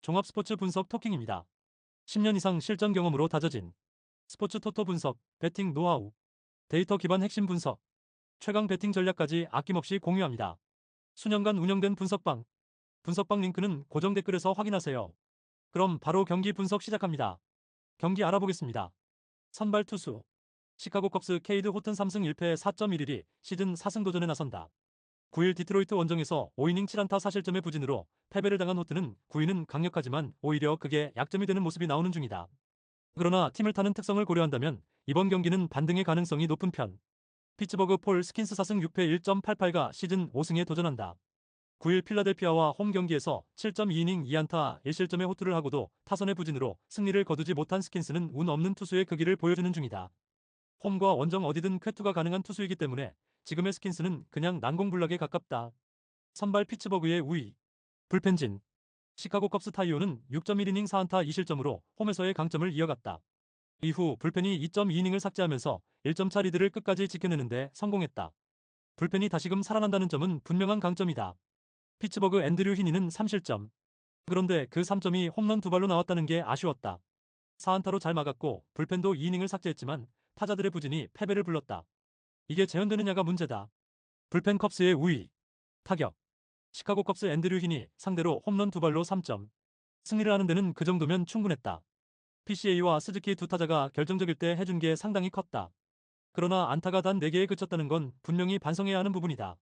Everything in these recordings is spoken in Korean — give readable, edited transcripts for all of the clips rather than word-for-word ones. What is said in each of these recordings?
종합스포츠 분석 토킹입니다. 10년 이상 실전 경험으로 다져진 스포츠 토토 분석, 배팅 노하우, 데이터 기반 핵심 분석, 최강 배팅 전략까지 아낌없이 공유합니다. 수년간 운영된 분석방 링크는 고정 댓글에서 확인하세요. 그럼 바로 경기 분석 시작합니다. 경기 알아보겠습니다. 선발 투수 시카고 컵스 케이드 호튼 3승 1패 4.11이 시즌 4승 도전에 나선다. 9일 디트로이트 원정에서 5이닝 7안타 4실점의 부진으로 패배를 당한 호트는 9위는 강력하지만 오히려 그게 약점이 되는 모습이 나오는 중이다. 그러나 팀을 타는 특성을 고려한다면 이번 경기는 반등의 가능성이 높은 편. 피츠버그 폴 스킨스 4승 6패 1.88가 시즌 5승에 도전한다. 9일 필라델피아와 홈 경기에서 7.2이닝 2안타 1실점의 호투를 하고도 타선의 부진으로 승리를 거두지 못한 스킨스는 운 없는 투수의 극기를 보여주는 중이다. 홈과 원정 어디든 쾌투가 가능한 투수이기 때문에 지금의 스킨스는 그냥 난공불락에 가깝다. 선발 피츠버그의 우위. 불펜진. 시카고 컵스 타이오는 6.1이닝 4안타 2실점으로 홈에서의 강점을 이어갔다. 이후 불펜이 2.2이닝을 삭제하면서 1점차 리드를 끝까지 지켜내는데 성공했다. 불펜이 다시금 살아난다는 점은 분명한 강점이다. 피츠버그 앤드류 히니는 3실점. 그런데 그 3점이 홈런 2발로 나왔다는 게 아쉬웠다. 4안타로 잘 막았고 불펜도 2이닝을 삭제했지만 타자들의 부진이 패배를 불렀다. 이게 재현되느냐가 문제다. 불펜 컵스의 우위. 타격. 시카고 컵스 앤드류 히니 상대로 홈런 2발로 3점. 승리를 하는 데는 그 정도면 충분했다. PCA와 스즈키 두 타자가 결정적일 때 해준 게 상당히 컸다. 그러나 안타가 단 4개에 그쳤다는 건 분명히 반성해야 하는 부분이다.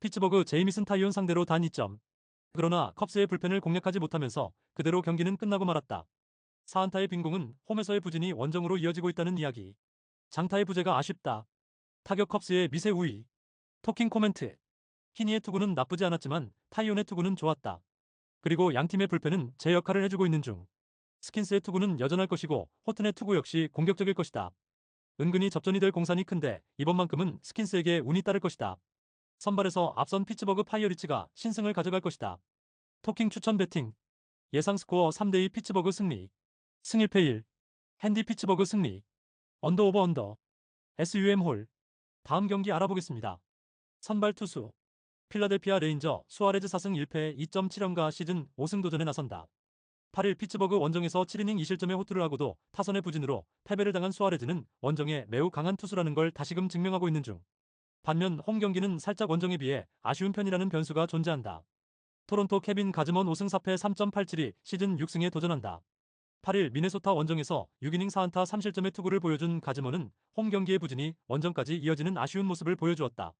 피츠버그 제이미슨 타이온 상대로 단 2점. 그러나 컵스의 불펜을 공략하지 못하면서 그대로 경기는 끝나고 말았다. 4안타의 빈공은 홈에서의 부진이 원정으로 이어지고 있다는 이야기. 장타의 부재가 아쉽다. 타격 컵스의 미세 우위. 토킹 코멘트. 히니의 투구는 나쁘지 않았지만 타이온의 투구는 좋았다. 그리고 양팀의 불펜은 제 역할을 해주고 있는 중. 스킨스의 투구는 여전할 것이고 호튼의 투구 역시 공격적일 것이다. 은근히 접전이 될 공산이 큰데 이번만큼은 스킨스에게 운이 따를 것이다. 선발에서 앞선 피츠버그 파이어리츠가 신승을 가져갈 것이다. 토킹 추천 배팅. 예상 스코어 3대2 피츠버그 승리. 승 1패 1. 핸디 피츠버그 승리. 언더 오버 언더. SUM 홀. 다음 경기 알아보겠습니다. 선발 투수. 필라델피아 레인저 수아레즈 4승 1패 2.7연가 시즌 5승 도전에 나선다. 8일 피츠버그 원정에서 7이닝 2실점의 호투를 하고도 타선의 부진으로 패배를 당한 수아레즈는 원정에 매우 강한 투수라는 걸 다시금 증명하고 있는 중. 반면 홈 경기는 살짝 원정에 비해 아쉬운 편이라는 변수가 존재한다. 토론토 케빈 가즈먼 5승 4패 3.87이 시즌 6승에 도전한다. 8일 미네소타 원정에서 6이닝 4안타 3실점의 투구를 보여준 가즈먼은 홈 경기의 부진이 원정까지 이어지는 아쉬운 모습을 보여주었다.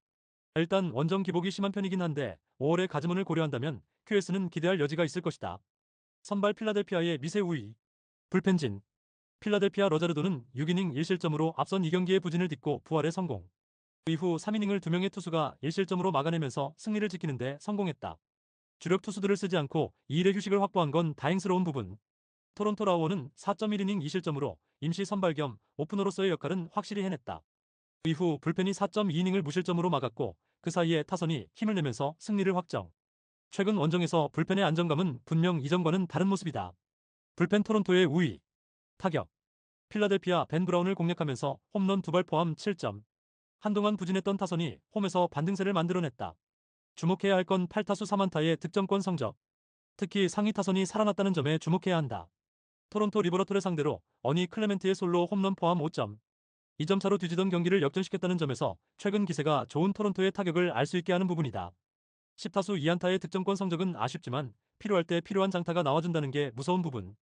일단 원정 기복이 심한 편이긴 한데 5월의 가즈먼을 고려한다면 QS는 기대할 여지가 있을 것이다. 선발 필라델피아의 미세 우위. 불펜진. 필라델피아 러자르도는 6이닝 1실점으로 앞선 2경기의 부진을 딛고 부활에 성공. 이후 3이닝을 2명의 투수가 1실점으로 막아내면서 승리를 지키는데 성공했다. 주력 투수들을 쓰지 않고 2일의 휴식을 확보한 건 다행스러운 부분. 토론토 라우어는 4.1이닝 2실점으로 임시 선발 겸 오프너로서의 역할은 확실히 해냈다. 이후 불펜이 4.2이닝을 무실점으로 막았고 그 사이에 타선이 힘을 내면서 승리를 확정. 최근 원정에서 불펜의 안정감은 분명 이전과는 다른 모습이다. 불펜 토론토의 우위. 타격. 필라델피아 벤 브라운을 공략하면서 홈런 2발 포함 7점. 한동안 부진했던 타선이 홈에서 반등세를 만들어냈다. 주목해야 할 건 8타수 3안타의 득점권 성적. 특히 상위 타선이 살아났다는 점에 주목해야 한다. 토론토 리버러톨을 상대로 어니 클레멘트의 솔로 홈런 포함 5점. 2점 차로 뒤지던 경기를 역전시켰다는 점에서 최근 기세가 좋은 토론토의 타격을 알 수 있게 하는 부분이다. 10타수 2안타의 득점권 성적은 아쉽지만 필요할 때 필요한 장타가 나와준다는 게 무서운 부분.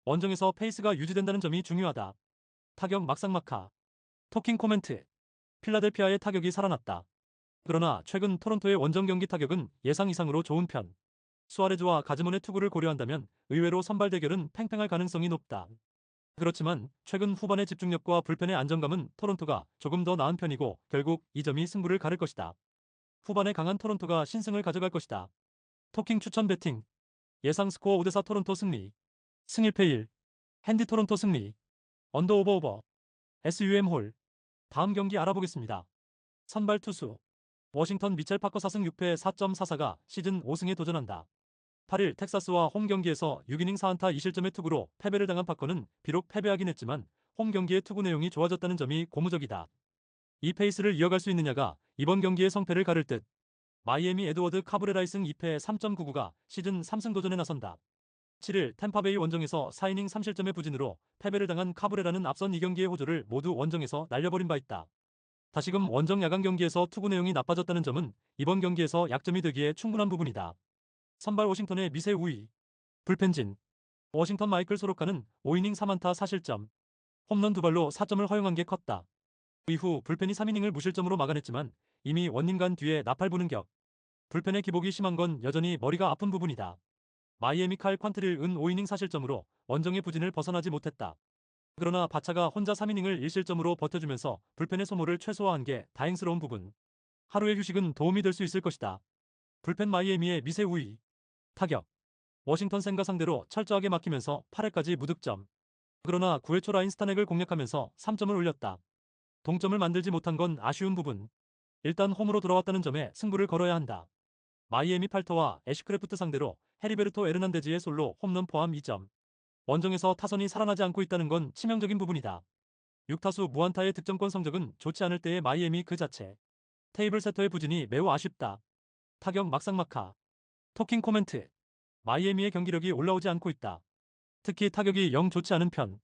원정에서 페이스가 유지된다는 점이 중요하다. 타격 막상막하. 토킹 코멘트. 필라델피아의 타격이 살아났다. 그러나 최근 토론토의 원정 경기 타격은 예상 이상으로 좋은 편. 수아레즈와 가즈몬의 투구를 고려한다면 의외로 선발 대결은 팽팽할 가능성이 높다. 그렇지만 최근 후반의 집중력과 불펜의 안정감은 토론토가 조금 더 나은 편이고 결국 이 점이 승부를 가를 것이다. 후반에 강한 토론토가 신승을 가져갈 것이다. 토킹 추천 배팅. 예상 스코어 5대4 토론토 승리. 승 1패 1. 핸디 토론토 승리. 언더 오버 오버. SUM 홀. 다음 경기 알아보겠습니다. 선발 투수. 워싱턴 미첼 파커 4승 6패 4.44가 시즌 5승에 도전한다. 8일 텍사스와 홈 경기에서 6이닝 4안타 2실점의 투구로 패배를 당한 파커는 비록 패배하긴 했지만 홈 경기의 투구 내용이 좋아졌다는 점이 고무적이다. 이 페이스를 이어갈 수 있느냐가 이번 경기의 성패를 가를 듯. 마이애미 에드워드 카브레라이 승 2패 3.99가 시즌 3승 도전에 나선다. 7일 템파베이 원정에서 4이닝 3실점의 부진으로 패배를 당한 카브레라는 앞선 2경기의 호조를 모두 원정에서 날려버린 바 있다. 다시금 원정 야간 경기에서 투구 내용이 나빠졌다는 점은 이번 경기에서 약점이 되기에 충분한 부분이다. 선발 워싱턴의 미세 우위. 불펜진. 워싱턴 마이클 소로카는 5이닝 3안타 4실점. 홈런 2발로 4점을 허용한 게 컸다. 이후 불펜이 3이닝을 무실점으로 막아냈지만 이미 원닝간 뒤에 나팔 부는 격. 불펜의 기복이 심한 건 여전히 머리가 아픈 부분이다. 마이애미 칼 퀀트릴 은 5이닝 4실점으로 원정의 부진을 벗어나지 못했다. 그러나 바차가 혼자 3이닝을 1실점으로 버텨주면서 불펜의 소모를 최소화한 게 다행스러운 부분. 하루의 휴식은 도움이 될 수 있을 것이다. 불펜 마이애미의 미세 우위. 타격. 워싱턴 생가 상대로 철저하게 막히면서 8회까지 무득점. 그러나 9회 초 라인 스타넥을 공략하면서 3점을 올렸다. 동점을 만들지 못한 건 아쉬운 부분. 일단 홈으로 돌아왔다는 점에 승부를 걸어야 한다. 마이애미 팔터와 애쉬크래프트 상대로 헤리베르토 에르난데즈의 솔로 홈런 포함 2점. 원정에서 타선이 살아나지 않고 있다는 건 치명적인 부분이다. 6타수 무안타의 득점권 성적은 좋지 않을 때의 마이애미 그 자체. 테이블 세터의 부진이 매우 아쉽다. 타격 막상막하. 토킹 코멘트. 마이애미의 경기력이 올라오지 않고 있다. 특히 타격이 영 좋지 않은 편.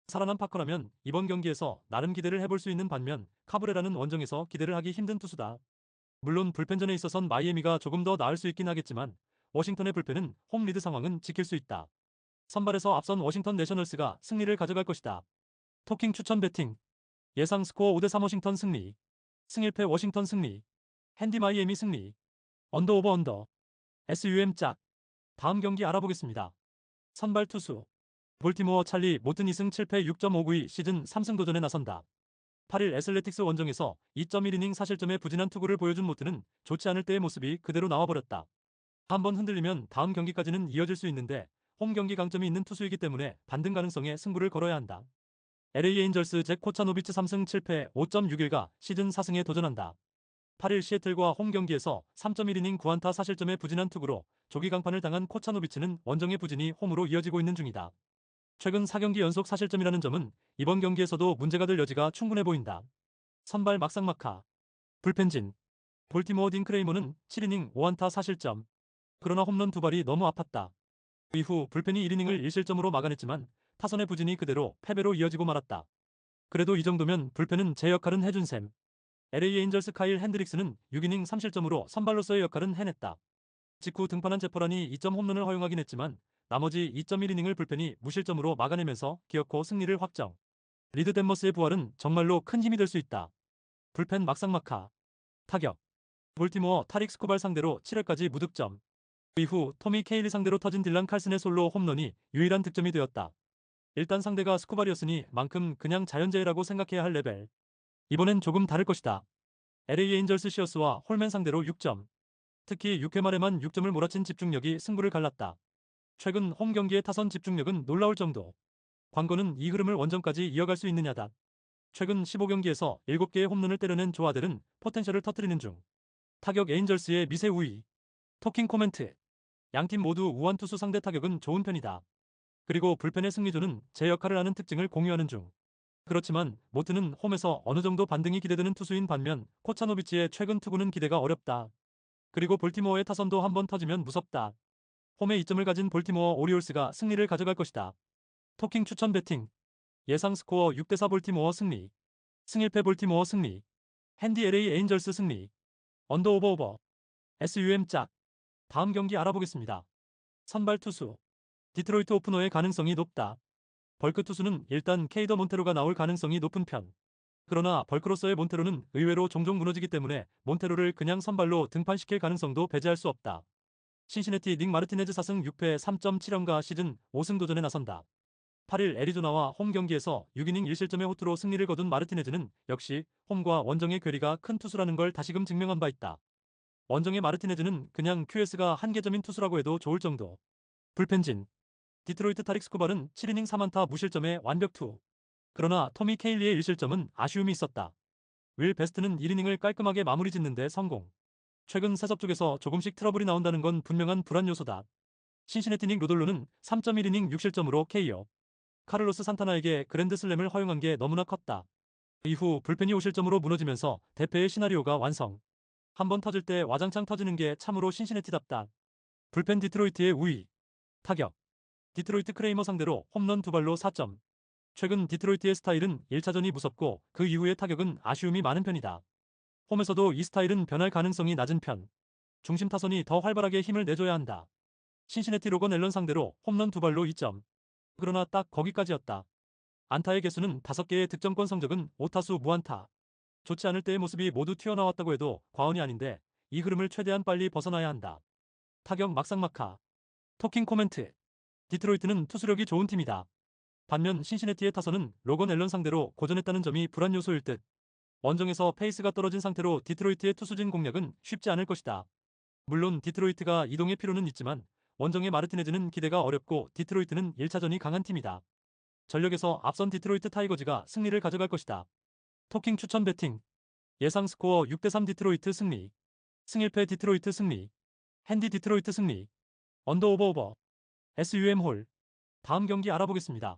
살아난 파커라면 이번 경기에서 나름 기대를 해볼 수 있는 반면 카브레라는 원정에서 기대를 하기 힘든 투수다. 물론 불펜전에 있어선 마이애미가 조금 더 나을 수 있긴 하겠지만 워싱턴의 불펜은 홈 리드 상황은 지킬 수 있다. 선발에서 앞선 워싱턴 내셔널스가 승리를 가져갈 것이다. 토킹 추천 배팅. 예상 스코어 5대3 워싱턴 승리. 승일패 워싱턴 승리. 핸디 마이애미 승리. 언더 오버 언더. SUM 짝. 다음 경기 알아보겠습니다. 선발 투수. 볼티모어 찰리 모튼 2승 7패 6.592 시즌 3승 도전에 나선다. 8일 애슬레틱스 원정에서 2.1이닝 4실점의 부진한 투구를 보여준 모튼은 좋지 않을 때의 모습이 그대로 나와버렸다. 한번 흔들리면 다음 경기까지는 이어질 수 있는데 홈 경기 강점이 있는 투수이기 때문에 반등 가능성에 승부를 걸어야 한다. LA 에인절스 잭 코차노비츠 3승 7패 5.61가 시즌 4승에 도전한다. 8일 시애틀과 홈 경기에서 3.1이닝 9안타 4실점의 부진한 투구로 조기 강판을 당한 코차노비츠는 원정의 부진이 홈으로 이어지고 있는 중이다. 최근 4경기 연속 4실점이라는 점은 이번 경기에서도 문제가 될 여지가 충분해 보인다. 선발 막상막하. 불펜진. 볼티모어 딘 크레이머는 7이닝 5안타 4실점. 그러나 홈런 2발이 너무 아팠다. 이후 불펜이 1이닝을 1실점으로 막아냈지만 타선의 부진이 그대로 패배로 이어지고 말았다. 그래도 이 정도면 불펜은 제 역할은 해준 셈. LA 에인절스 카일 핸드릭스는 6이닝 3실점으로 선발로서의 역할은 해냈다. 직후 등판한 제퍼란이 2점 홈런을 허용하긴 했지만 나머지 2.1이닝을 불펜이 무실점으로 막아내면서 기어코 승리를 확정. 리드 덴머스의 부활은 정말로 큰 힘이 될 수 있다. 불펜 막상막하. 타격. 볼티모어 타릭 스코발 상대로 7회까지 무득점. 이후 토미 케일리 상대로 터진 딜란 칼슨의 솔로 홈런이 유일한 득점이 되었다. 일단 상대가 스코발이었으니 만큼 그냥 자연재해라고 생각해야 할 레벨. 이번엔 조금 다를 것이다. LA 에인절스 시어스와 홀맨 상대로 6점. 특히 6회 말에만 6점을 몰아친 집중력이 승부를 갈랐다. 최근 홈 경기의 타선 집중력은 놀라울 정도. 관건은 이 흐름을 원정까지 이어갈 수 있느냐다. 최근 15경기에서 7개의 홈런을 때려낸 조아델은 포텐셜을 터뜨리는 중. 타격 에인절스의 미세 우위. 토킹 코멘트. 양팀 모두 우완 투수 상대 타격은 좋은 편이다. 그리고 불펜의 승리조는 제 역할을 하는 특징을 공유하는 중. 그렇지만 모트는 홈에서 어느 정도 반등이 기대되는 투수인 반면 코차노비치의 최근 투구는 기대가 어렵다. 그리고 볼티모어의 타선도 한번 터지면 무섭다. 홈에 2점을 가진 볼티모어 오리올스가 승리를 가져갈 것이다. 토킹 추천 배팅. 예상 스코어 6대4 볼티모어 승리. 승일패 볼티모어 승리. 핸디 LA 에인절스 승리. 언더 오버 오버. SUM 짝. 다음 경기 알아보겠습니다. 선발 투수. 디트로이트 오프너의 가능성이 높다. 벌크 투수는 일단 케이더 몬테로가 나올 가능성이 높은 편. 그러나 벌크로서의 몬테로는 의외로 종종 무너지기 때문에 몬테로를 그냥 선발로 등판시킬 가능성도 배제할 수 없다. 신시내티 닉 마르티네즈 4승 6패 3.7연가 시즌 5승 도전에 나선다. 8일 애리조나와 홈 경기에서 6이닝 1실점의 호투로 승리를 거둔 마르티네즈는 역시 홈과 원정의 괴리가 큰 투수라는 걸 다시금 증명한 바 있다. 원정의 마르티네즈는 그냥 QS가 한계점인 투수라고 해도 좋을 정도. 불펜진. 디트로이트 타릭 스코발은 7이닝 3안타 무실점의 완벽 투. 그러나 토미 케일리의 1실점은 아쉬움이 있었다. 윌 베스트는 1이닝을 깔끔하게 마무리 짓는데 성공. 최근 세섭 쪽에서 조금씩 트러블이 나온다는 건 분명한 불안 요소다. 신시내티 닉 로돌로는 3.1이닝 6실점으로 KO. 카를로스 산타나에게 그랜드슬램을 허용한 게 너무나 컸다. 이후 불펜이 5실점으로 무너지면서 대패의 시나리오가 완성. 한번 터질 때 와장창 터지는 게 참으로 신시내티답다. 불펜 디트로이트의 우위. 타격. 디트로이트 크레이머 상대로 홈런 2발로 4점. 최근 디트로이트의 스타일은 1차전이 무섭고 그 이후의 타격은 아쉬움이 많은 편이다. 홈에서도 이 스타일은 변할 가능성이 낮은 편. 중심 타선이 더 활발하게 힘을 내줘야 한다. 신시내티 로건 앨런 상대로 홈런 2발로 2점. 그러나 딱 거기까지였다. 안타의 개수는 5개의 득점권 성적은 5타수 무안타. 좋지 않을 때의 모습이 모두 튀어나왔다고 해도 과언이 아닌데 이 흐름을 최대한 빨리 벗어나야 한다. 타격 막상막하. 토킹 코멘트. 디트로이트는 투수력이 좋은 팀이다. 반면 신시내티의 타선은 로건 앨런 상대로 고전했다는 점이 불안 요소일 듯. 원정에서 페이스가 떨어진 상태로 디트로이트의 투수진 공략은 쉽지 않을 것이다. 물론 디트로이트가 이동의 필요는 있지만 원정의 마르티네즈는 기대가 어렵고 디트로이트는 1차전이 강한 팀이다. 전력에서 앞선 디트로이트 타이거즈가 승리를 가져갈 것이다. 토킹 추천 배팅. 예상 스코어 6대3 디트로이트 승리. 승일패 디트로이트 승리. 핸디 디트로이트 승리. 언더 오버 오버. SUM 홀. 다음 경기 알아보겠습니다.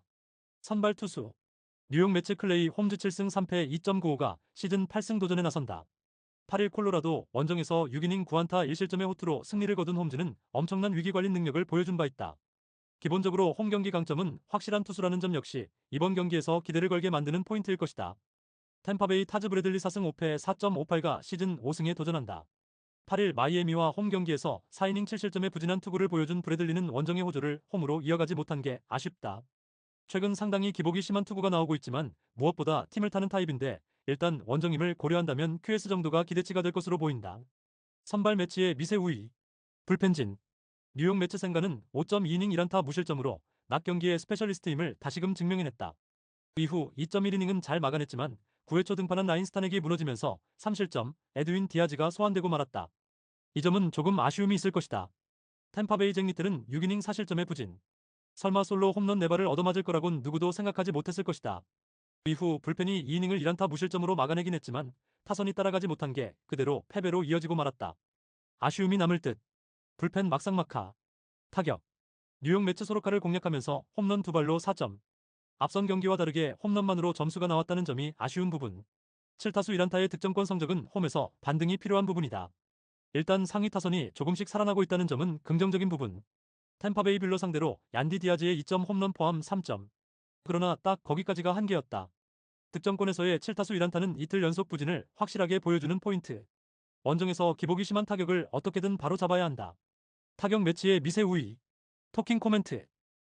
선발 투수. 뉴욕 매츠 클레이 홈즈 7승 3패 2.95가 시즌 8승 도전에 나선다. 8일 콜로라도 원정에서 6이닝 9안타 1실점의 호투로 승리를 거둔 홈즈는 엄청난 위기관리 능력을 보여준 바 있다. 기본적으로 홈 경기 강점은 확실한 투수라는 점 역시 이번 경기에서 기대를 걸게 만드는 포인트일 것이다. 템파베이 타즈 브래들리 4승 5패 4.58가 시즌 5승에 도전한다. 8일 마이애미와 홈 경기에서 4이닝 7실점의 부진한 투구를 보여준 브래들리는 원정의 호조를 홈으로 이어가지 못한 게 아쉽다. 최근 상당히 기복이 심한 투구가 나오고 있지만 무엇보다 팀을 타는 타입인데 일단 원정임을 고려한다면 QS 정도가 기대치가 될 것으로 보인다. 선발 매치의 미세 우위. 불펜진. 뉴욕 매츠 생가는 5.2이닝 1안타 무실점으로 낮 경기의 스페셜리스트임을 다시금 증명해냈다. 이후 2.1이닝은 잘 막아냈지만 9회 초 등판한 라인 스타넥이 무너지면서 3실점, 에드윈 디아즈가 소환되고 말았다. 이 점은 조금 아쉬움이 있을 것이다. 템파베이 잭리틀은 6이닝 4실점의 부진. 설마 솔로 홈런 4발을 얻어맞을 거라곤 누구도 생각하지 못했을 것이다. 이후 불펜이 2이닝을 1안타 무실점으로 막아내긴 했지만 타선이 따라가지 못한 게 그대로 패배로 이어지고 말았다. 아쉬움이 남을 듯. 불펜 막상막하. 타격. 뉴욕 매츠 소로카를 공략하면서 홈런 2발로 4점. 앞선 경기와 다르게 홈런만으로 점수가 나왔다는 점이 아쉬운 부분. 7타수 1안타의 득점권 성적은 홈에서 반등이 필요한 부분이다. 일단 상위 타선이 조금씩 살아나고 있다는 점은 긍정적인 부분. 템파베이 빌러 상대로 얀디 디아즈의 2점 홈런 포함 3점. 그러나 딱 거기까지가 한계였다. 득점권에서의 7타수 1안타는 이틀 연속 부진을 확실하게 보여주는 포인트. 원정에서 기복이 심한 타격을 어떻게든 바로 잡아야 한다. 타격 매치의 미세 우위. 토킹 코멘트.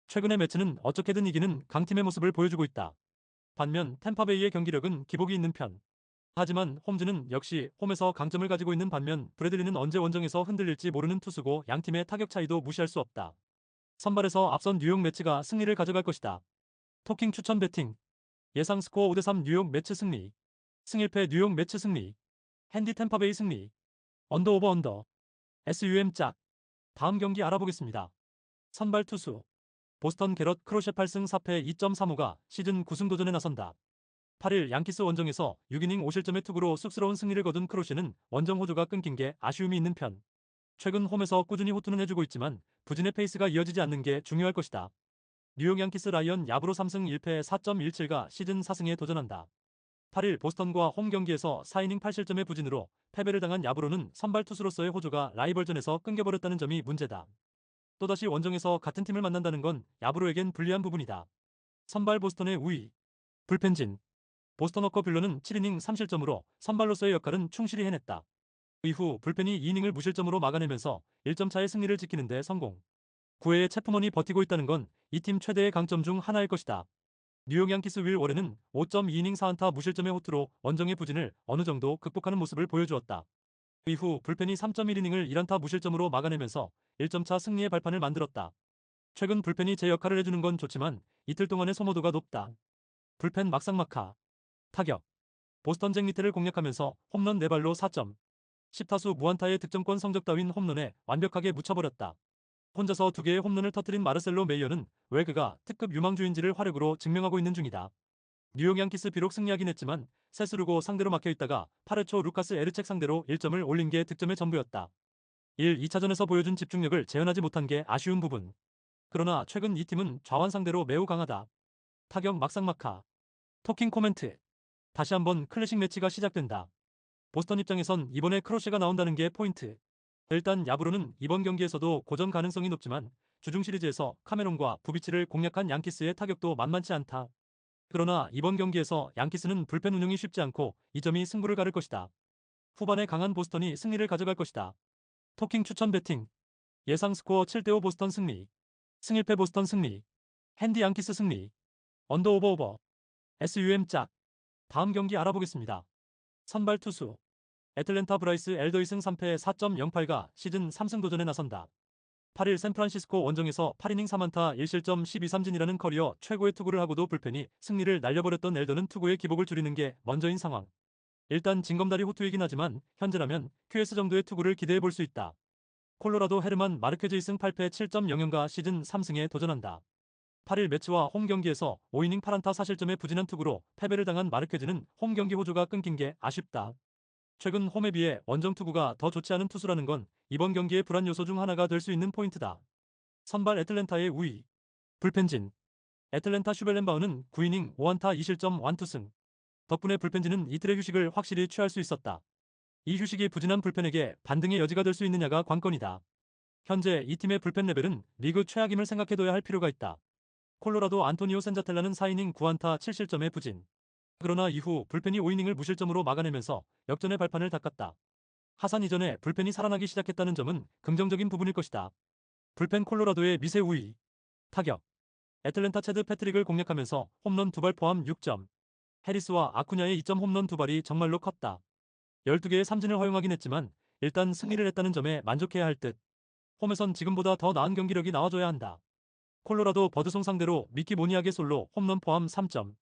최근의 매치는 어떻게든 이기는 강팀의 모습을 보여주고 있다. 반면 템파베이의 경기력은 기복이 있는 편. 하지만 홈즈는 역시 홈에서 강점을 가지고 있는 반면 브래들리는 언제 원정에서 흔들릴지 모르는 투수고 양팀의 타격 차이도 무시할 수 없다. 선발에서 앞선 뉴욕 매치가 승리를 가져갈 것이다. 토킹 추천 배팅. 예상 스코어 5대3 뉴욕 매치 승리. 승일패 뉴욕 매치 승리. 핸디 템파베이 승리. 언더 오버 언더. SUM 짝. 다음 경기 알아보겠습니다. 선발 투수. 보스턴 게럿 크로셰 8승 4패 2.35가 시즌 9승 도전에 나선다. 8일 양키스 원정에서 6이닝 5실점의 투구로 쑥스러운 승리를 거둔 크로셰는 원정 호조가 끊긴 게 아쉬움이 있는 편. 최근 홈에서 꾸준히 호투는 해주고 있지만 부진의 페이스가 이어지지 않는 게 중요할 것이다. 뉴욕 양키스 라이언 야브로 3승 1패 4.17가 시즌 4승에 도전한다. 8일 보스턴과 홈 경기에서 4이닝 8실점의 부진으로 패배를 당한 야브로는 선발 투수로서의 호조가 라이벌전에서 끊겨버렸다는 점이 문제다. 또다시 원정에서 같은 팀을 만난다는 건 야브로에겐 불리한 부분이다. 선발 보스턴의 우위. 불펜진. 보스턴 워커 빌러는 7이닝 3실점으로 선발로서의 역할은 충실히 해냈다. 이후 불펜이 2이닝을 무실점으로 막아내면서 1점 차의 승리를 지키는 데 성공. 9회에 체프먼이 버티고 있다는 건 이 팀 최대의 강점 중 하나일 것이다. 뉴욕 양키스 윌 워렌은 5.2이닝 4안타 무실점의 호투로 원정의 부진을 어느 정도 극복하는 모습을 보여주었다. 이후 불펜이 3.1이닝을 1안타 무실점으로 막아내면서 1점차 승리의 발판을 만들었다. 최근 불펜이 제 역할을 해주는 건 좋지만 이틀 동안의 소모도가 높다. 불펜 막상막하. 타격. 보스턴 잭리틀을 공략하면서 홈런 4발로 4점. 10타수 무안타의 득점권 성적 따윈 홈런에 완벽하게 묻혀버렸다. 혼자서 2개의 홈런을 터뜨린 마르셀로 메이어는 왜 그가 특급 유망주인지를 화력으로 증명하고 있는 중이다. 뉴욕 양키스 비록 승리하긴 했지만 세스루고 상대로 막혀있다가 8회 초 루카스 에르책 상대로 1점을 올린 게 득점의 전부였다. 2차전에서 보여준 집중력을 재현하지 못한 게 아쉬운 부분. 그러나 최근 이 팀은 좌완 상대로 매우 강하다. 타격 막상막하. 토킹 코멘트. 다시 한번 클래식 매치가 시작된다. 보스턴 입장에선 이번에 크로셰가 나온다는 게 포인트. 일단 야브로는 이번 경기에서도 고전 가능성이 높지만 주중 시리즈에서 카메론과 부비치를 공략한 양키스의 타격도 만만치 않다. 그러나 이번 경기에서 양키스는 불펜 운영이 쉽지 않고 이 점이 승부를 가를 것이다. 후반에 강한 보스턴이 승리를 가져갈 것이다. 토킹 추천 배팅. 예상 스코어 7대5 보스턴 승리. 승일패 보스턴 승리. 핸디 양키스 승리. 언더 오버. SUM 짝. 다음 경기 알아보겠습니다. 선발 투수. 애틀랜타 브라이스 엘더 2승 3패 4.08가 시즌 3승 도전에 나선다. 8일 샌프란시스코 원정에서 8이닝 3안타 1실점 12삼진이라는 커리어 최고의 투구를 하고도 불펜이 승리를 날려버렸던 엘더는 투구의 기복을 줄이는 게 먼저인 상황. 일단 징검다리 호투이긴 하지만 현재라면 QS 정도의 투구를 기대해 볼 수 있다. 콜로라도 헤르만 마르케즈 2승 8패 7.00가 시즌 3승에 도전한다. 8일 매치와 홈 경기에서 5이닝 8안타 4실점의 부진한 투구로 패배를 당한 마르케즈는 홈 경기 호조가 끊긴 게 아쉽다. 최근 홈에 비해 원정 투구가 더 좋지 않은 투수라는 건 이번 경기의 불안 요소 중 하나가 될 수 있는 포인트다. 선발 애틀랜타의 우위. 불펜진. 애틀랜타 슈벨렌바우는 9이닝 5안타 2실점 1투승. 덕분에 불펜진은 이틀의 휴식을 확실히 취할 수 있었다. 이 휴식이 부진한 불펜에게 반등의 여지가 될 수 있느냐가 관건이다. 현재 이 팀의 불펜 레벨은 리그 최악임을 생각해둬야 할 필요가 있다. 콜로라도 안토니오 센자텔라는 4이닝 9안타 7실점의 부진. 그러나 이후 불펜이 5이닝을 무실점으로 막아내면서 역전의 발판을 닦았다. 하산 이전에 불펜이 살아나기 시작했다는 점은 긍정적인 부분일 것이다. 불펜 콜로라도의 미세 우위. 타격. 애틀랜타 체드 패트릭을 공략하면서 홈런 2발 포함 6점. 해리스와 아쿠냐의 2점 홈런 2발이 정말로 컸다. 12개의 삼진을 허용하긴 했지만 일단 승리를 했다는 점에 만족해야 할 듯. 홈에선 지금보다 더 나은 경기력이 나와줘야 한다. 콜로라도 버드송 상대로 미키 모니악의 솔로 홈런 포함 3점.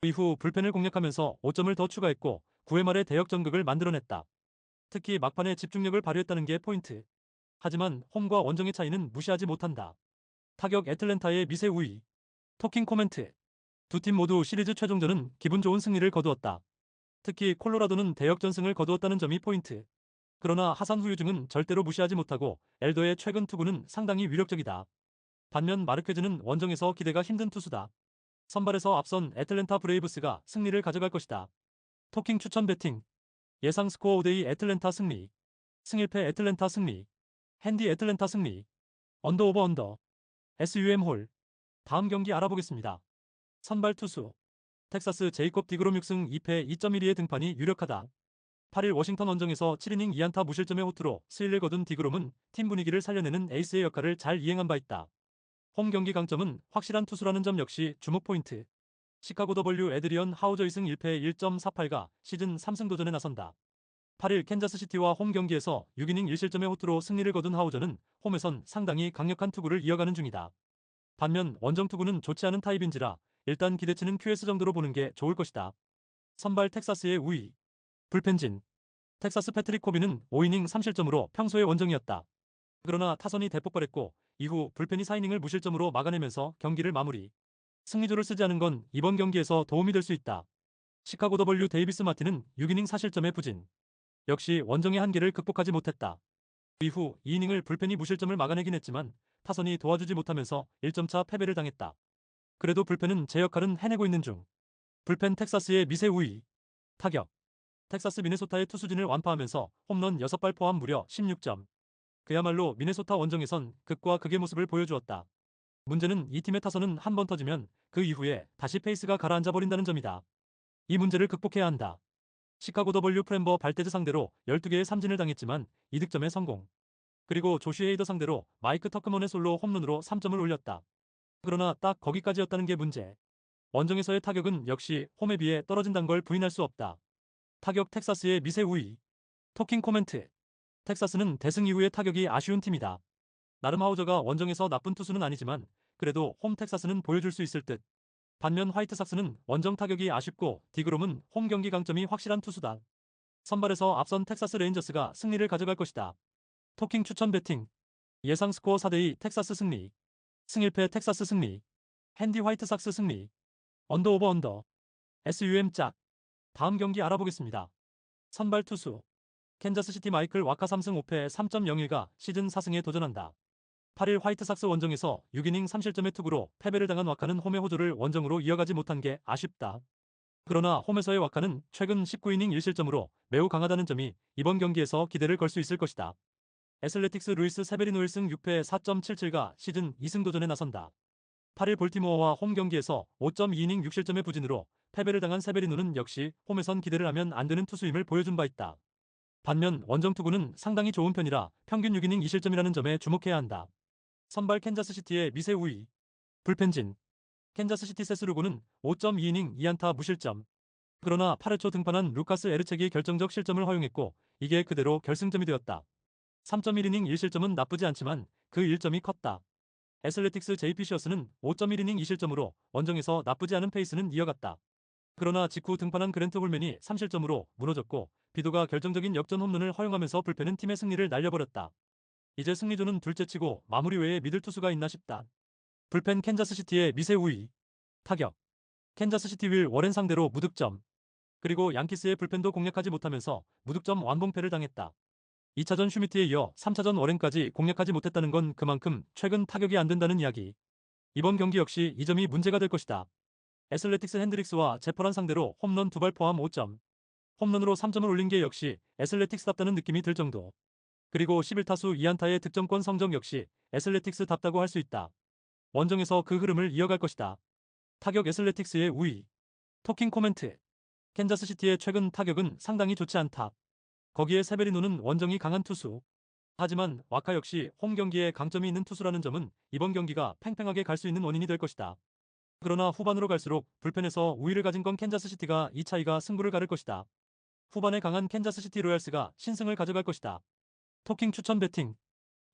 이후 불펜을 공략하면서 5점을 더 추가했고 9회 말에 대역전극을 만들어냈다. 특히 막판에 집중력을 발휘했다는 게 포인트. 하지만 홈과 원정의 차이는 무시하지 못한다. 타격 애틀랜타의 미세 우위. 토킹 코멘트. 두 팀 모두 시리즈 최종전은 기분 좋은 승리를 거두었다. 특히 콜로라도는 대역전승을 거두었다는 점이 포인트. 그러나 하산 후유증은 절대로 무시하지 못하고 엘더의 최근 투구는 상당히 위력적이다. 반면 마르퀘즈는 원정에서 기대가 힘든 투수다. 선발에서 앞선 애틀랜타 브레이브스가 승리를 가져갈 것이다. 토킹 추천 배팅. 예상 스코어 5대2 애틀랜타 승리. 승일패 애틀랜타 승리. 핸디 애틀랜타 승리. 언더 오버 언더. SUM 홀. 다음 경기 알아보겠습니다. 선발 투수. 텍사스 제이콥 디그롬 6승 2패 2.12의 등판이 유력하다. 8일 워싱턴 원정에서 7이닝 2안타 무실점의 호투로 스일을 거둔 디그롬은 팀 분위기를 살려내는 에이스의 역할을 잘 이행한 바 있다. 홈 경기 강점은 확실한 투수라는 점 역시 주목 포인트. 시카고 더블유 에드리언 하우저 2승 1패 1.48가 시즌 3승 도전에 나선다. 8일 캔자스시티와 홈 경기에서 6이닝 1실점의 호투로 승리를 거둔 하우저는 홈에선 상당히 강력한 투구를 이어가는 중이다. 반면 원정 투구는 좋지 않은 타입인지라 일단 기대치는 QS 정도로 보는 게 좋을 것이다. 선발 텍사스의 우위. 불펜진. 텍사스 패트릭 코비는 5이닝 3실점으로 평소의 원정이었다. 그러나 타선이 대폭발했고 이후 불펜이 4이닝을 무실점으로 막아내면서 경기를 마무리. 승리조를 쓰지 않은 건 이번 경기에서 도움이 될 수 있다. 시카고 더블유 데이비스 마틴은 6이닝 4실점의 부진. 역시 원정의 한계를 극복하지 못했다. 이후 2이닝을 불펜이 무실점을 막아내긴 했지만 타선이 도와주지 못하면서 1점차 패배를 당했다. 그래도 불펜은 제 역할은 해내고 있는 중. 불펜 텍사스의 미세 우위. 타격. 텍사스 미네소타의 투수진을 완파하면서 홈런 6발 포함 무려 16점. 그야말로 미네소타 원정에선 극과 극의 모습을 보여주었다. 문제는 이 팀의 타선은 한 번 터지면 그 이후에 다시 페이스가 가라앉아 버린다는 점이다. 이 문제를 극복해야 한다. 시카고 더블유 프렘버 발대즈 상대로 12개의 삼진을 당했지만 2득점에 성공. 그리고 조슈 헤이더 상대로 마이크 터크먼의 솔로 홈런으로 3점을 올렸다. 그러나 딱 거기까지였다는 게 문제. 원정에서의 타격은 역시 홈에 비해 떨어진다는 걸 부인할 수 없다. 타격 텍사스의 미세 우위. 토킹 코멘트. 텍사스는 대승 이후의 타격이 아쉬운 팀이다. 나름 하우저가 원정에서 나쁜 투수는 아니지만 그래도 홈 텍사스는 보여줄 수 있을 듯. 반면 화이트삭스는 원정 타격이 아쉽고 디그롬은 홈 경기 강점이 확실한 투수다. 선발에서 앞선 텍사스 레인저스가 승리를 가져갈 것이다. 토킹 추천 배팅. 예상 스코어 4대2 텍사스 승리. 승일패 텍사스 승리. 핸디 화이트삭스 승리. 언더 오버 언더. SUM 짝. 다음 경기 알아보겠습니다. 선발 투수. 캔자스시티 마이클 와카 3승 5패 3.01가 시즌 4승에 도전한다. 8일 화이트삭스 원정에서 6이닝 3실점의 투구로 패배를 당한 와카는 홈의 호조를 원정으로 이어가지 못한 게 아쉽다. 그러나 홈에서의 와카는 최근 19이닝 1실점으로 매우 강하다는 점이 이번 경기에서 기대를 걸 수 있을 것이다. 애슬레틱스 루이스 세베리노 1승 6패 4.77가 시즌 2승 도전에 나선다. 8일 볼티모어와 홈 경기에서 5.2이닝 6실점의 부진으로 패배를 당한 세베리노는 역시 홈에선 기대를 하면 안 되는 투수임을 보여준 바 있다. 반면 원정 투구는 상당히 좋은 편이라 평균 6이닝 2실점이라는 점에 주목해야 한다. 선발 캔자스시티의 미세 우위. 불펜진. 캔자스시티 세스루고는 5.2이닝 2안타 무실점. 그러나 8회 초 등판한 루카스 에르첵이 결정적 실점을 허용했고 이게 그대로 결승점이 되었다. 3.1이닝 1실점은 나쁘지 않지만 그 1점이 컸다. 애슬레틱스 JP 시어스는 5.1이닝 2실점으로 원정에서 나쁘지 않은 페이스는 이어갔다. 그러나 직후 등판한 그랜트 홀맨이 3실점으로 무너졌고 비도가 결정적인 역전 홈런을 허용하면서 불펜은 팀의 승리를 날려버렸다. 이제 승리조는 둘째치고 마무리 외에 믿을 투수가 있나 싶다. 불펜 캔자스시티의 미세 우위. 타격. 캔자스시티 윌 워렌 상대로 무득점. 그리고 양키스의 불펜도 공략하지 못하면서 무득점 완봉패를 당했다. 2차전 슈미트에 이어 3차전 워렌까지 공략하지 못했다는 건 그만큼 최근 타격이 안 된다는 이야기. 이번 경기 역시 이 점이 문제가 될 것이다. 애슬레틱스 핸드릭스와 제퍼란 상대로 홈런 2발 포함 5점. 홈런으로 3점을 올린 게 역시 애슬레틱스답다는 느낌이 들 정도. 그리고 11타수 2안타의 득점권 성적 역시 애슬레틱스답다고 할 수 있다. 원정에서 그 흐름을 이어갈 것이다. 타격 애슬레틱스의 우위. 토킹 코멘트. 캔자스시티의 최근 타격은 상당히 좋지 않다. 거기에 세베리노는 원정이 강한 투수. 하지만 와카 역시 홈 경기에 강점이 있는 투수라는 점은 이번 경기가 팽팽하게 갈 수 있는 원인이 될 것이다. 그러나 후반으로 갈수록 불펜에서 우위를 가진 건 캔자스시티가 이 차이가 승부를 가를 것이다. 후반에 강한 캔자스시티 로얄스가 신승을 가져갈 것이다. 토킹 추천 배팅.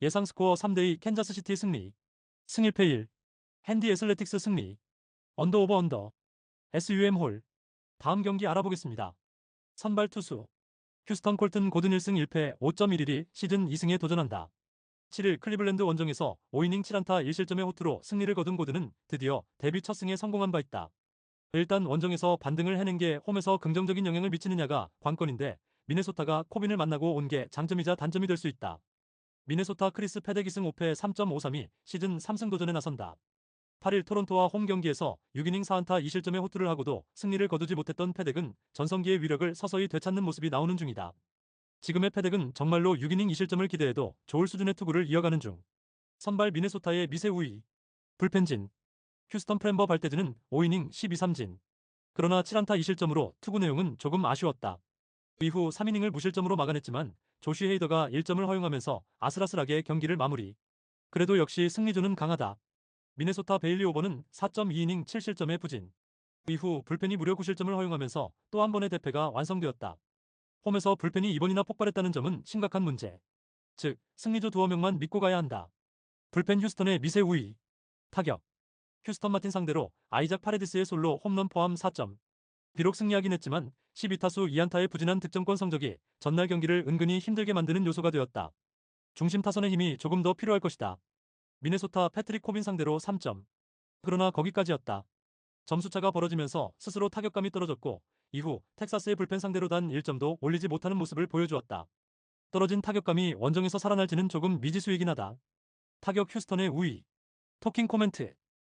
예상 스코어 3대2 캔자스시티 승리. 승 1패 1. 핸디 애슬레틱스 승리. 언더 오버 언더. SUM 홀. 다음 경기 알아보겠습니다. 선발 투수. 휴스턴 콜튼 고든 1승 1패 5.11이 시즌 2승에 도전한다. 7일 클리블랜드 원정에서 5이닝 7안타 1실점의 호투로 승리를 거둔 고든은 드디어 데뷔 첫 승에 성공한 바 있다. 일단 원정에서 반등을 해낸 게 홈에서 긍정적인 영향을 미치느냐가 관건인데 미네소타가 코빈을 만나고 온 게 장점이자 단점이 될 수 있다. 미네소타 크리스 패덱 2승 5패 3.53이 시즌 3승 도전에 나선다. 8일 토론토와 홈 경기에서 6이닝 4안타 2실점의 호투를 하고도 승리를 거두지 못했던 패덱은 전성기의 위력을 서서히 되찾는 모습이 나오는 중이다. 지금의 패덱은 정말로 6이닝 2실점을 기대해도 좋을 수준의 투구를 이어가는 중. 선발 미네소타의 미세 우위. 불펜진. 휴스턴 프랜버 발대즈는 5이닝 12삼진. 그러나 7안타 2실점으로 투구 내용은 조금 아쉬웠다. 이후 3이닝을 무실점으로 막아냈지만 조시 헤이더가 1점을 허용하면서 아슬아슬하게 경기를 마무리. 그래도 역시 승리조는 강하다. 미네소타 베일리 오버는 4.2이닝 7실점의 부진. 이후 불펜이 무려 9실점을 허용하면서 또 한 번의 대패가 완성되었다. 홈에서 불펜이 2번이나 폭발했다는 점은 심각한 문제. 즉, 승리조 두어 명만 믿고 가야 한다. 불펜 휴스턴의 미세 우위. 타격. 휴스턴 마틴 상대로 아이작 파레디스의 솔로 홈런 포함 4점. 비록 승리하긴 했지만 12타수 2안타의 부진한 득점권 성적이 전날 경기를 은근히 힘들게 만드는 요소가 되었다. 중심 타선의 힘이 조금 더 필요할 것이다. 미네소타 패트릭 코빈 상대로 3점. 그러나 거기까지였다. 점수차가 벌어지면서 스스로 타격감이 떨어졌고 이후 텍사스의 불펜 상대로 단 1점도 올리지 못하는 모습을 보여주었다. 떨어진 타격감이 원정에서 살아날지는 조금 미지수이긴 하다. 타격 휴스턴의 우위. 토킹 코멘트.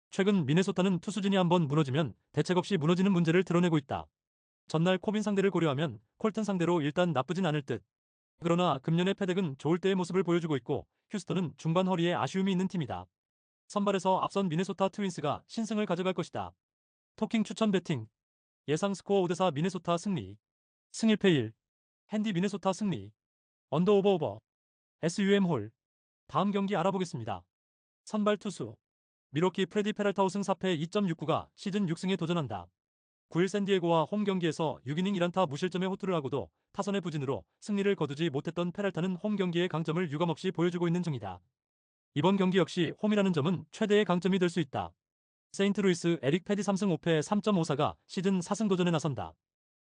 최근 미네소타는 투수진이 한번 무너지면 대책 없이 무너지는 문제를 드러내고 있다. 전날 코빈 상대를 고려하면 콜튼 상대로 일단 나쁘진 않을 듯. 그러나 금년의 패덱은 좋을 때의 모습을 보여주고 있고 휴스턴은 중반 허리에 아쉬움이 있는 팀이다. 선발에서 앞선 미네소타 트윈스가 신승을 가져갈 것이다. 토킹 추천 배팅. 예상 스코어 5대4 미네소타 승리. 승 1패 1. 핸디 미네소타 승리. 언더 오버 오버. SUM 홀. 다음 경기 알아보겠습니다. 선발 투수. 미러키 프레디 페랄타 5승 4패 2.69가 시즌 6승에 도전한다. 9일 샌디에고와 홈 경기에서 6이닝 1안타 무실점의 호투를 하고도 타선의 부진으로 승리를 거두지 못했던 페랄타는 홈 경기의 강점을 유감없이 보여주고 있는 중이다. 이번 경기 역시 홈이라는 점은 최대의 강점이 될 수 있다. 세인트루이스 에릭 패디 3승 5패 3.54가 시즌 4승 도전에 나선다.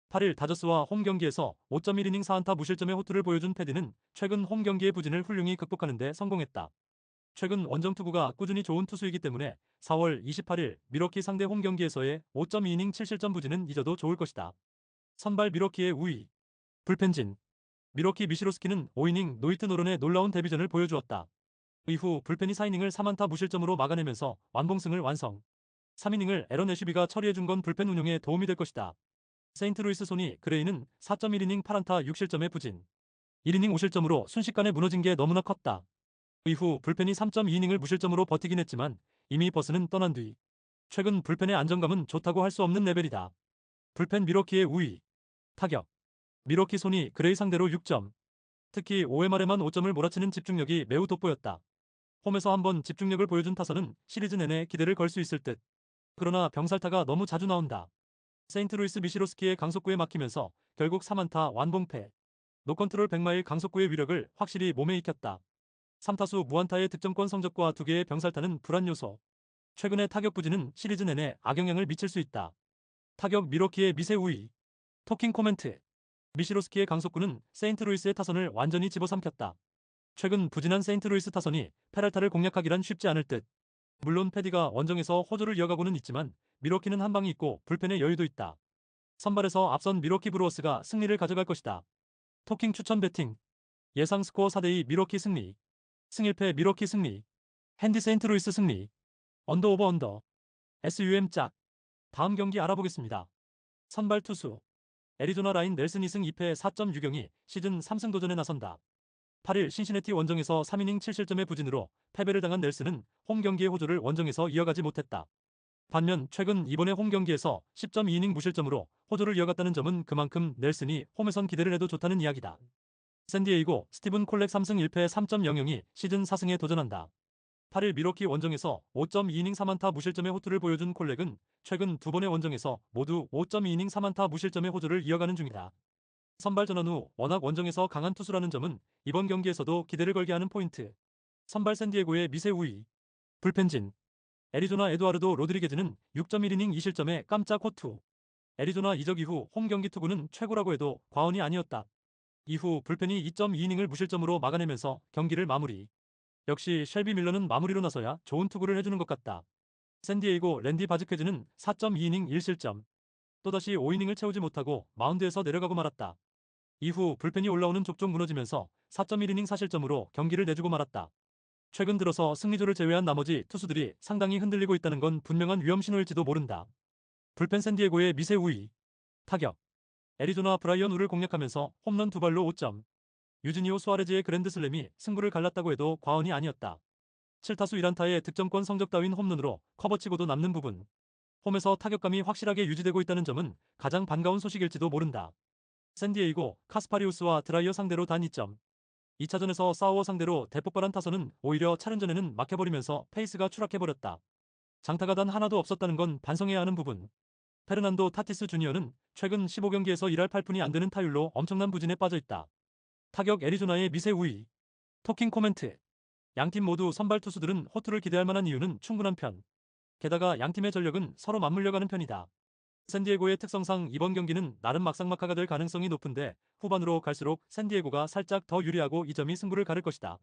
8일 다저스와 홈 경기에서 5.1이닝 4안타 무실점의 호투를 보여준 패디는 최근 홈 경기의 부진을 훌륭히 극복하는 데 성공했다. 최근 원정 투구가 꾸준히 좋은 투수이기 때문에 4월 28일 미러키 상대 홈 경기에서의 5.2이닝 7실점 부진은 잊어도 좋을 것이다. 선발 미러키의 우위. 불펜진. 미러키 미시로스키는 5이닝 노히트 노런의 놀라운 데뷔전을 보여주었다. 이후 불펜이 4이닝을 3안타 무실점으로 막아내면서 완봉승을 완성. 3이닝을 에런 애쉬비가 처리해준 건 불펜 운용에 도움이 될 것이다. 세인트루이스 소니 그레이는 4.1이닝 8안타 6실점의 부진. 1이닝 5실점으로 순식간에 무너진 게 너무나 컸다. 이후 불펜이 3.2이닝을 무실점으로 버티긴 했지만 이미 버스는 떠난 뒤 최근 불펜의 안정감은 좋다고 할 수 없는 레벨이다. 불펜 미러키의 우위. 타격. 미러키 손이 그레이 상대로 6점. 특히 OMR에만 5점을 몰아치는 집중력이 매우 돋보였다. 홈에서 한번 집중력을 보여준 타선은 시리즈 내내 기대를 걸 수 있을 듯. 그러나 병살타가 너무 자주 나온다. 세인트루이스 미시로스키의 강속구에 막히면서 결국 3안타 완봉패. 노컨트롤 100마일 강속구의 위력을 확실히 몸에 익혔다. 3타수 무안타의 득점권 성적과 2개의 병살타는 불안 요소. 최근의 타격 부진은 시리즈 내내 악영향을 미칠 수 있다. 타격 미러키의 미세 우위. 토킹 코멘트. 미시로스키의 강속구는 세인트루이스의 타선을 완전히 집어삼켰다. 최근 부진한 세인트루이스 타선이 페랄타를 공략하기란 쉽지 않을 듯. 물론 패디가 원정에서 호조를 이어가고는 있지만 미러키는 한방이 있고 불펜의 여유도 있다. 선발에서 앞선 미러키 브루어스가 승리를 가져갈 것이다. 토킹 추천 배팅. 예상 스코어 4대2 미러키 승리. 승일패 미러키 승리. 핸디 세인트루이스 승리. 언더 오버 언더. SUM 짝. 다음 경기 알아보겠습니다. 선발 투수. 애리조나 라인 넬슨 2승 2패 4.6경이 시즌 3승 도전에 나선다. 8일 신시내티 원정에서 3이닝 7실점의 부진으로 패배를 당한 넬슨은 홈 경기의 호조를 원정에서 이어가지 못했다. 반면 최근 이번에 홈 경기에서 10.2이닝 무실점으로 호조를 이어갔다는 점은 그만큼 넬슨이 홈에선 기대를 해도 좋다는 이야기다. 샌디에이고 스티븐 콜렉 3승 1패 3.00이 시즌 4승에 도전한다. 8일 미러키 원정에서 5.2이닝 3안타 무실점의 호투를 보여준 콜렉은 최근 두 번의 원정에서 모두 5.2이닝 3안타 무실점의 호조를 이어가는 중이다. 선발 전환 후 워낙 원정에서 강한 투수라는 점은 이번 경기에서도 기대를 걸게 하는 포인트. 선발 샌디에고의 미세 우위. 불펜진. 애리조나 에두아르도 로드리게즈는 6.1이닝 2실점의 깜짝 호투. 애리조나 이적 이후 홈 경기 투구는 최고라고 해도 과언이 아니었다. 이후 불펜이 2.2이닝을 무실점으로 막아내면서 경기를 마무리. 역시 셸비 밀러는 마무리로 나서야 좋은 투구를 해주는 것 같다. 샌디에이고 랜디 바즈퀘즈는 4.2이닝 1실점. 또다시 5이닝을 채우지 못하고 마운드에서 내려가고 말았다. 이후 불펜이 올라오는 족족 무너지면서 4.1이닝 4실점으로 경기를 내주고 말았다. 최근 들어서 승리조를 제외한 나머지 투수들이 상당히 흔들리고 있다는 건 분명한 위험 신호일지도 모른다. 불펜 샌디에고의 미세 우위. 타격. 애리조나 브라이언 우를 공략하면서 홈런 2발로 5점. 유즈니오 수아레즈의 그랜드슬램이 승부를 갈랐다고 해도 과언이 아니었다. 7타수 1안타의 득점권 성적 따윈 홈런으로 커버치고도 남는 부분. 홈에서 타격감이 확실하게 유지되고 있다는 점은 가장 반가운 소식일지도 모른다. 샌디에이고 카스파리우스와 드라이어 상대로 단 2점. 2차전에서 싸워 상대로 대폭발한 타선은 오히려 차례전에는 막혀버리면서 페이스가 추락해버렸다. 장타가 단 하나도 없었다는 건 반성해야 하는 부분. 페르난도 타티스 주니어는 최근 15경기에서 1할 8푼이 안 되는 타율로 엄청난 부진에 빠져있다. 타격 애리조나의 미세 우위. 토킹 코멘트. 양팀 모두 선발 투수들은 호투를 기대할 만한 이유는 충분한 편. 게다가 양팀의 전력은 서로 맞물려가는 편이다. 샌디에고의 특성상 이번 경기는 나름 막상막하가 될 가능성이 높은데 후반으로 갈수록 샌디에고가 살짝 더 유리하고 이 점이 승부를 가를 것이다.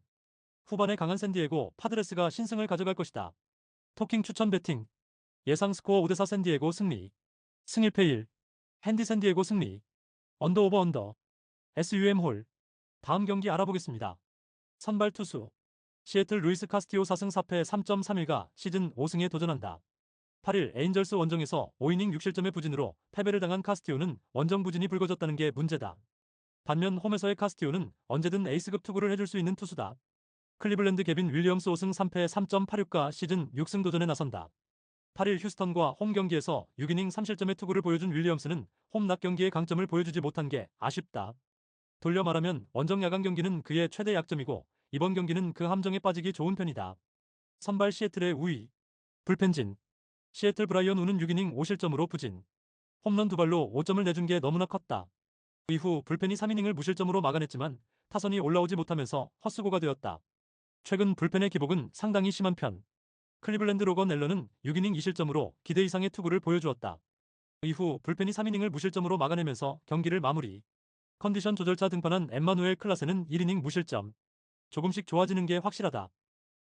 후반에 강한 샌디에고 파드레스가 신승을 가져갈 것이다. 토킹 추천 배팅. 예상 스코어 5대4 샌디에고 승리. 승일패 1. 핸디 샌디에고 승리. 언더 오버 언더. SUM 홀. 다음 경기 알아보겠습니다. 선발 투수. 시애틀 루이스 카스티오 4승 4패 3.31가 시즌 5승에 도전한다. 8일 에인절스 원정에서 5이닝 6실점의 부진으로 패배를 당한 카스티오는 원정 부진이 불거졌다는 게 문제다. 반면 홈에서의 카스티오는 언제든 에이스급 투구를 해줄 수 있는 투수다. 클리블랜드 개빈 윌리엄스 5승 3패 3.86가 시즌 6승 도전에 나선다. 8일 휴스턴과 홈 경기에서 6이닝 3실점의 투구를 보여준 윌리엄스는 홈 낮 경기의 강점을 보여주지 못한 게 아쉽다. 돌려 말하면 원정 야간 경기는 그의 최대 약점이고 이번 경기는 그 함정에 빠지기 좋은 편이다. 선발 시애틀의 우위. 불펜진. 시애틀 브라이언 우는 6이닝 5실점으로 부진. 홈런 2발로 5점을 내준 게 너무나 컸다. 이후 불펜이 3이닝을 무실점으로 막아냈지만 타선이 올라오지 못하면서 헛수고가 되었다. 최근 불펜의 기복은 상당히 심한 편. 클리블랜드 로건 앨런은 6이닝 2실점으로 기대 이상의 투구를 보여주었다. 이후 불펜이 3이닝을 무실점으로 막아내면서 경기를 마무리. 컨디션 조절차 등판한 엠마누엘 클라세는 1이닝 무실점. 조금씩 좋아지는 게 확실하다.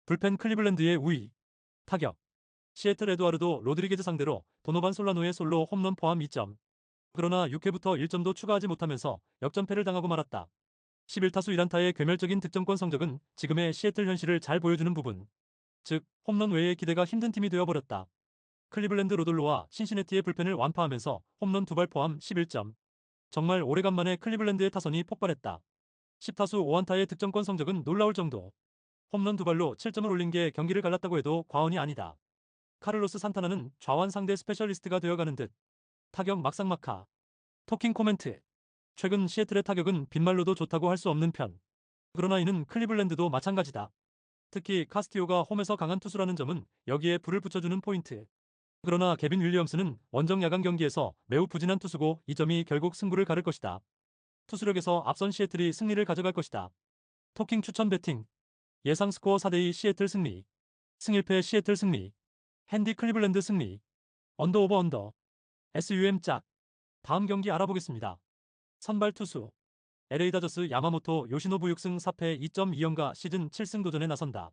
불펜 클리블랜드의 우위. 타격. 시애틀 에두아르도 로드리게즈 상대로 도노반 솔라노의 솔로 홈런 포함 2점. 그러나 6회부터 1점도 추가하지 못하면서 역전패를 당하고 말았다. 11타수 1안타의 괴멸적인 득점권 성적은 지금의 시애틀 현실을 잘 보여주는 부분. 즉, 홈런 외에 기대가 힘든 팀이 되어버렸다. 클리블랜드 로돌로와 신시내티의 불펜을 완파하면서 홈런 2발 포함 11점. 정말 오래간만에 클리블랜드의 타선이 폭발했다. 10타수 5안타의 득점권 성적은 놀라울 정도. 홈런 2발로 7점을 올린 게 경기를 갈랐다고 해도 과언이 아니다. 카를로스 산타나는 좌완 상대 스페셜리스트가 되어가는 듯. 타격 막상막하. 토킹 코멘트. 최근 시애틀의 타격은 빈말로도 좋다고 할 수 없는 편. 그러나 이는 클리블랜드도 마찬가지다. 특히 카스티오가 홈에서 강한 투수라는 점은 여기에 불을 붙여주는 포인트. 그러나 개빈 윌리엄스는 원정 야간 경기에서 매우 부진한 투수고 이 점이 결국 승부를 가를 것이다. 투수력에서 앞선 시애틀이 승리를 가져갈 것이다. 토킹 추천 배팅. 예상 스코어 4대2 시애틀 승리. 승1패 시애틀 승리. 핸디 클리블랜드 승리. 언더 오버 언더. SUM 짝. 다음 경기 알아보겠습니다. 선발 투수. LA 다저스 야마모토 요시노부 6승 4패 2.2연가 시즌 7승 도전에 나선다.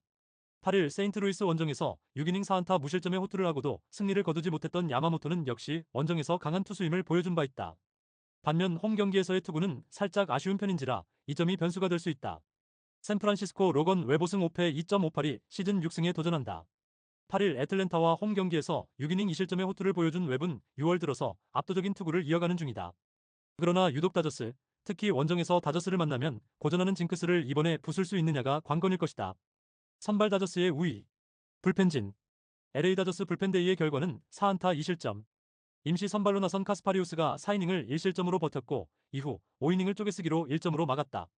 8일 세인트루이스 원정에서 6이닝 4안타 무실점의 호투를 하고도 승리를 거두지 못했던 야마모토는 역시 원정에서 강한 투수임을 보여준 바 있다. 반면 홈 경기에서의 투구는 살짝 아쉬운 편인지라 이 점이 변수가 될 수 있다. 샌프란시스코 로건 웨보승 5패 2.58이 시즌 6승에 도전한다. 8일 애틀랜타와 홈 경기에서 6이닝 2실점의 호투를 보여준 웹은 6월 들어서 압도적인 투구를 이어가는 중이다. 그러나 유독 다저스, 특히 원정에서 다저스를 만나면 고전하는 징크스를 이번에 부술 수 있느냐가 관건일 것이다. 선발 다저스의 우위. 불펜진. LA 다저스 불펜데이의 결과는 4안타 2실점. 임시 선발로 나선 카스파리우스가 4이닝을 1실점으로 버텼고 이후 5이닝을 쪼개쓰기로 1점으로 막았다.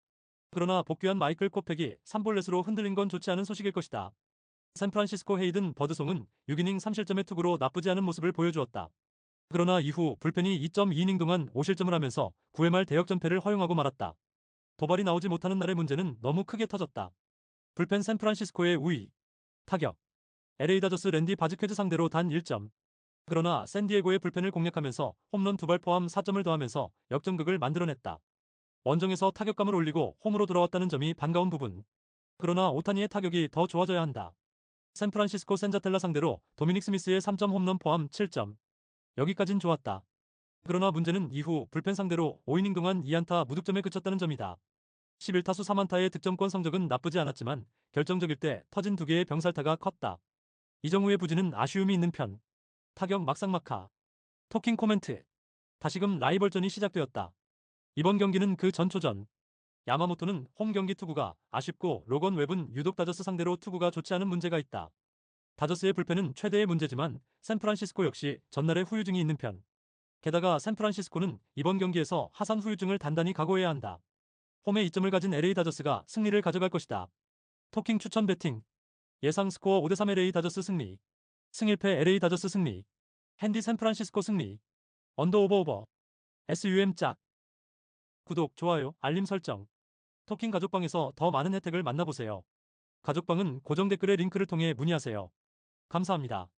그러나 복귀한 마이클 코펙이 3볼넷으로 흔들린 건 좋지 않은 소식일 것이다. 샌프란시스코 헤이든 버드송은 6이닝 3실점의 투구로 나쁘지 않은 모습을 보여주었다. 그러나 이후 불펜이 2.2이닝 동안 5실점을 하면서 9회 말 대역전패를 허용하고 말았다. 도발이 나오지 못하는 날의 문제는 너무 크게 터졌다. 불펜 샌프란시스코의 우위. 타격. LA 다저스 랜디 바즈퀘즈 상대로 단 1점. 그러나 샌디에고의 불펜을 공략하면서 홈런 2발 포함 4점을 더하면서 역전극을 만들어냈다. 원정에서 타격감을 올리고 홈으로 돌아왔다는 점이 반가운 부분. 그러나 오타니의 타격이 더 좋아져야 한다. 샌프란시스코 센자텔라 상대로 도미닉 스미스의 3점 홈런 포함 7점. 여기까진 좋았다. 그러나 문제는 이후 불펜 상대로 5이닝 동안 2안타 무득점에 그쳤다는 점이다. 11타수 3안타의 득점권 성적은 나쁘지 않았지만 결정적일 때 터진 2개의 병살타가 컸다. 이정우의 부진은 아쉬움이 있는 편. 타격 막상막하. 토킹 코멘트. 다시금 라이벌전이 시작되었다. 이번 경기는 그 전초전. 야마모토는 홈 경기 투구가 아쉽고 로건 웹은 유독 다저스 상대로 투구가 좋지 않은 문제가 있다. 다저스의 불펜은 최대의 문제지만 샌프란시스코 역시 전날의 후유증이 있는 편. 게다가 샌프란시스코는 이번 경기에서 하산 후유증을 단단히 각오해야 한다. 홈에 이점을 가진 LA 다저스가 승리를 가져갈 것이다. 토킹 추천 배팅. 예상 스코어 5대3 LA 다저스 승리. 승1패 LA 다저스 승리. 핸디 샌프란시스코 승리. 언더 오버 오버. SUM 짝. 구독, 좋아요, 알림 설정. 토킹 가족방에서 더 많은 혜택을 만나보세요. 가족방은 고정 댓글의 링크를 통해 문의하세요. 감사합니다.